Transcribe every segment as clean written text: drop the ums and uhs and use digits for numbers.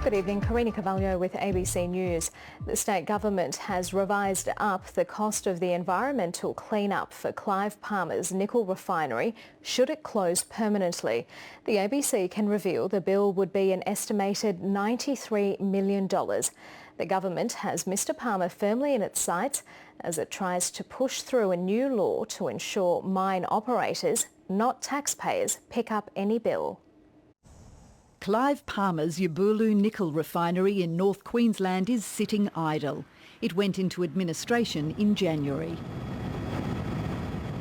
Good evening, Karina Carvalho with ABC News. The state government has revised up the cost of the environmental clean-up for Clive Palmer's nickel refinery should it close permanently. The ABC can reveal the bill would be an estimated $93 million. The government has Mr Palmer firmly in its sights as it tries to push through a new law to ensure mine operators, not taxpayers, pick up any bill. Clive Palmer's Qld Nickel refinery in North Queensland is sitting idle. It went into administration in January.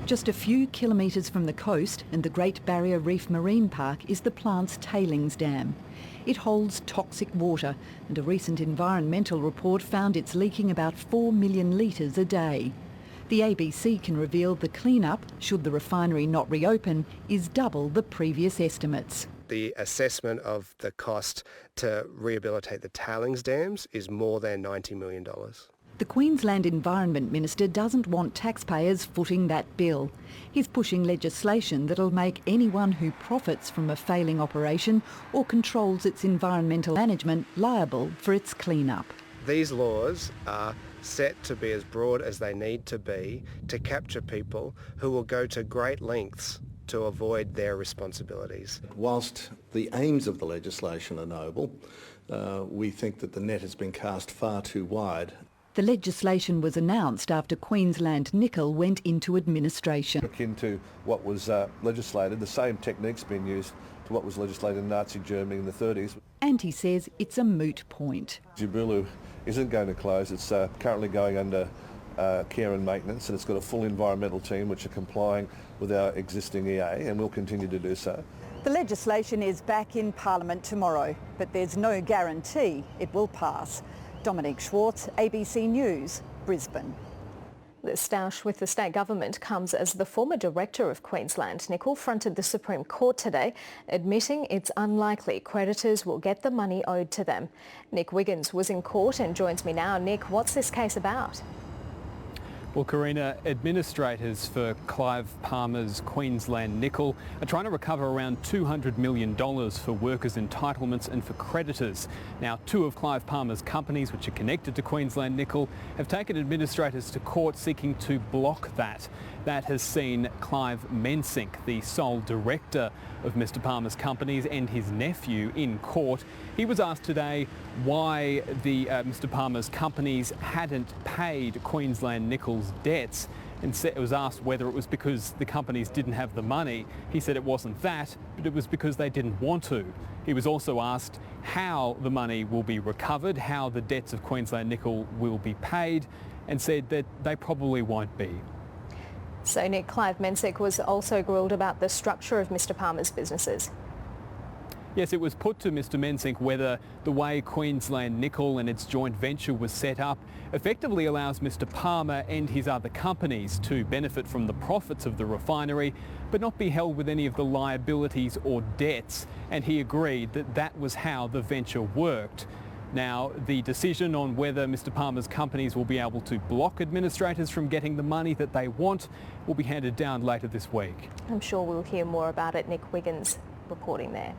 Just a few kilometres from the coast and the Great Barrier Reef Marine Park is the plant's tailings dam. It holds toxic water and a recent environmental report found it's leaking about 4 million litres a day. The ABC can reveal the clean-up, should the refinery not reopen, is double the previous estimates. The assessment of the cost to rehabilitate the tailings dams is more than $90 million. The Queensland Environment Minister doesn't want taxpayers footing that bill. He's pushing legislation that'll make anyone who profits from a failing operation or controls its environmental management liable for its clean-up. These laws are set to be as broad as they need to be to capture people who will go to great lengths to avoid their responsibilities. Whilst the aims of the legislation are noble, we think that the net has been cast far too wide. The legislation was announced after Queensland Nickel went into administration. Akin to what was legislated, the same techniques being used to what was legislated in Nazi Germany in the 30s. And he says it's a moot point. Qld isn't going to close. It's currently going under care and maintenance, and it's got a full environmental team which are complying with our existing EA and will continue to do so. The legislation is back in Parliament tomorrow, but there's no guarantee it will pass. Dominique Schwartz, ABC News, Brisbane. The stoush with the state government comes as the former director of Queensland Nickel fronted the Supreme Court today, admitting it's unlikely creditors will get the money owed to them. Nick Wiggins was in court and joins me now. Nick, what's this case about? Well, Karina, administrators for Clive Palmer's Queensland Nickel are trying to recover around $200 million for workers' entitlements and for creditors. Now, two of Clive Palmer's companies, which are connected to Queensland Nickel, have taken administrators to court seeking to block that. That has seen Clive Mensink, the sole director of Mr Palmer's companies, and his nephew in court. He was asked today why the Mr Palmer's companies hadn't paid Queensland Nickel's debts, and it was asked whether it was because the companies didn't have the money. He said it wasn't that, but it was because they didn't want to. He was also asked how the money will be recovered, how the debts of Queensland Nickel will be paid, and said that they probably won't be. So Nick, Clive Mensink was also grilled about the structure of Mr Palmer's businesses. Yes, it was put to Mr Mensink whether the way Queensland Nickel and its joint venture was set up effectively allows Mr Palmer and his other companies to benefit from the profits of the refinery but not be held with any of the liabilities or debts, and he agreed that that was how the venture worked. Now, the decision on whether Mr Palmer's companies will be able to block administrators from getting the money that they want will be handed down later this week. I'm sure we'll hear more about it. Nick Wiggins reporting there.